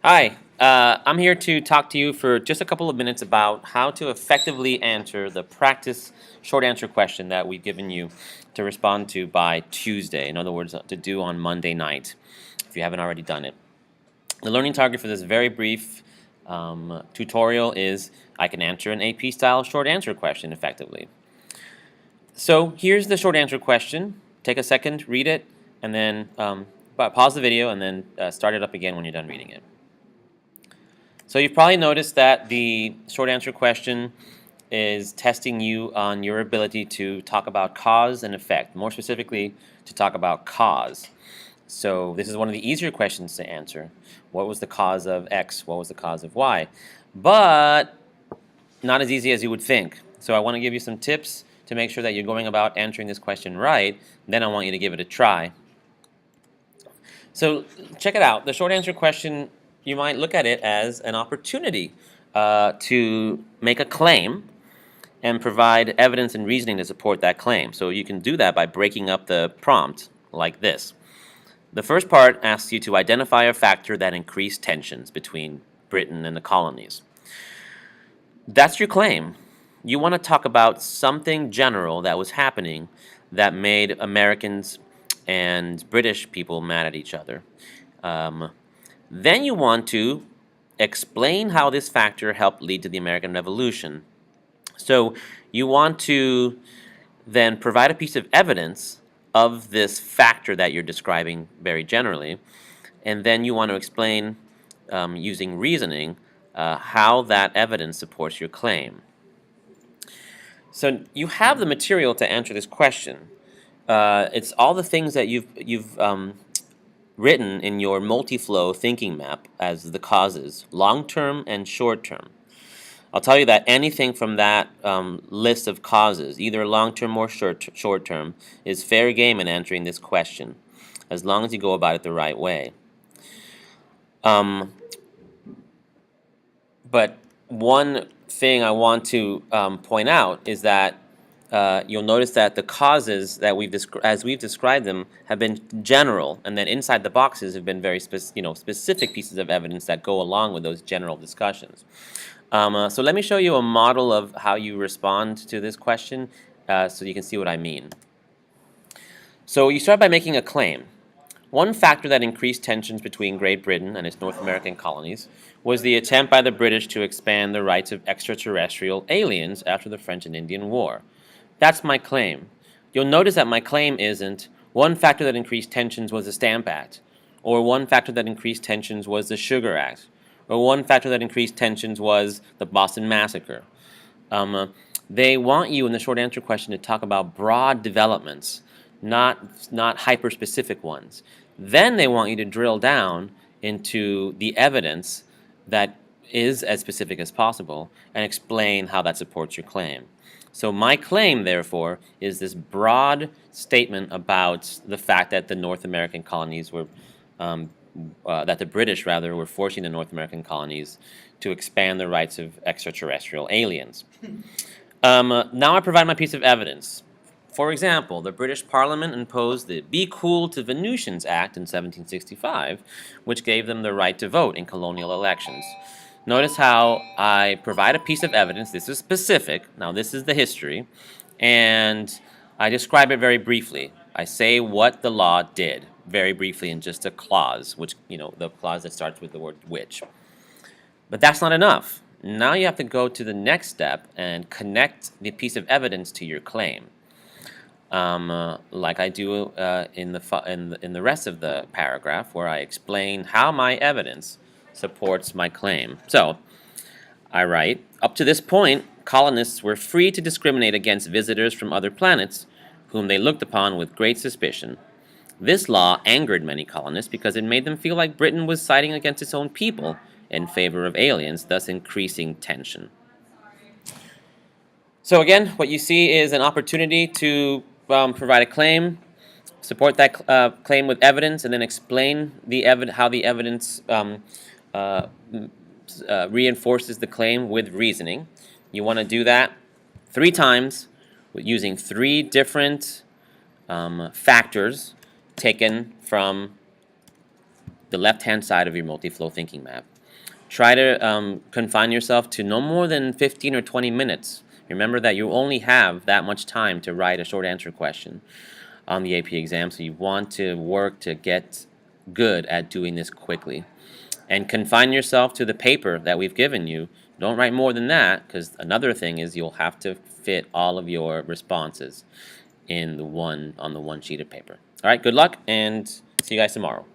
Hi, I'm here to talk to you for just a couple of minutes about how to effectively answer the practice short answer question that we've given you to respond to by Tuesday. In other words, to do on Monday night, if you haven't already done it. The learning target for this very brief tutorial is I can answer an AP-style short answer question effectively. So here's the short answer question. Take a second, read it, and then pause the video and then start it up again when you're done reading it. So you've probably noticed that the short answer question is testing you on your ability to talk about cause and effect, more specifically to talk about cause. So this is one of the easier questions to answer. What was the cause of X? What was the cause of Y? But not as easy as you would think. So I want to give you some tips to make sure that you're going about answering this question right. Then I want you to give it a try. So check it out. The short answer question, you might look at it as an opportunity to make a claim and provide evidence and reasoning to support that claim. So you can do that by breaking up the prompt like this. The first part asks you to identify a factor that increased tensions between Britain and the colonies. That's your claim. You want to talk about something general that was happening that made Americans and British people mad at each other. Then you want to explain how this factor helped lead to the American Revolution. So you want to then provide a piece of evidence of this factor that you're describing very generally, and then you want to explain using reasoning how that evidence supports your claim. So you have the material to answer this question. It's all the things that you've written in your multi-flow thinking map as the causes, long-term and short-term. I'll tell you that anything from that list of causes, either long-term or short-term, is fair game in answering this question, as long as you go about it the right way. But one thing I want to point out is that you'll notice that the causes that as we've described them have been general, and then inside the boxes have been very specific pieces of evidence that go along with those general discussions. So let me show you a model of how you respond to this question so you can see what I mean. So you start by making a claim. One factor that increased tensions between Great Britain and its North American colonies was the attempt by the British to expand the rights of extraterrestrial aliens after the French and Indian War. That's my claim. You'll notice that my claim isn't one factor that increased tensions was the Stamp Act, or one factor that increased tensions was the Sugar Act, or one factor that increased tensions was the Boston Massacre. They want you in the short answer question to talk about broad developments, not hyper-specific ones. Then they want you to drill down into the evidence that is as specific as possible and explain how that supports your claim. So my claim, therefore, is this broad statement about the fact that the North American colonies were, that the British, rather, were forcing the North American colonies to expand the rights of extraterrestrial aliens. Now I provide my piece of evidence. For example, the British Parliament imposed the Be Cool to Venusians Act in 1765, which gave them the right to vote in colonial elections. Notice how I provide a piece of evidence. This is specific. Now, this is the history. And I describe it very briefly. I say what the law did very briefly in just a clause, which, the clause that starts with the word which. But that's not enough. Now you have to go to the next step and connect the piece of evidence to your claim. Like I do in the rest of the paragraph, where I explain how my evidence supports my claim. So, I write, up to this point, colonists were free to discriminate against visitors from other planets, whom they looked upon with great suspicion. This law angered many colonists because it made them feel like Britain was siding against its own people in favor of aliens, thus increasing tension. So again, what you see is an opportunity to provide a claim, support that claim with evidence, and then explain how the evidence reinforces the claim with reasoning. You want to do that 3 times using 3 different factors taken from the left-hand side of your multi-flow thinking map. Try to confine yourself to no more than 15 or 20 minutes. Remember that you only have that much time to write a short answer question on the AP exam, so you want to work to get good at doing this quickly. And confine yourself to the paper that we've given you. Don't write more than that, because another thing is you'll have to fit all of your responses on the one sheet of paper. All right, good luck, and see you guys tomorrow.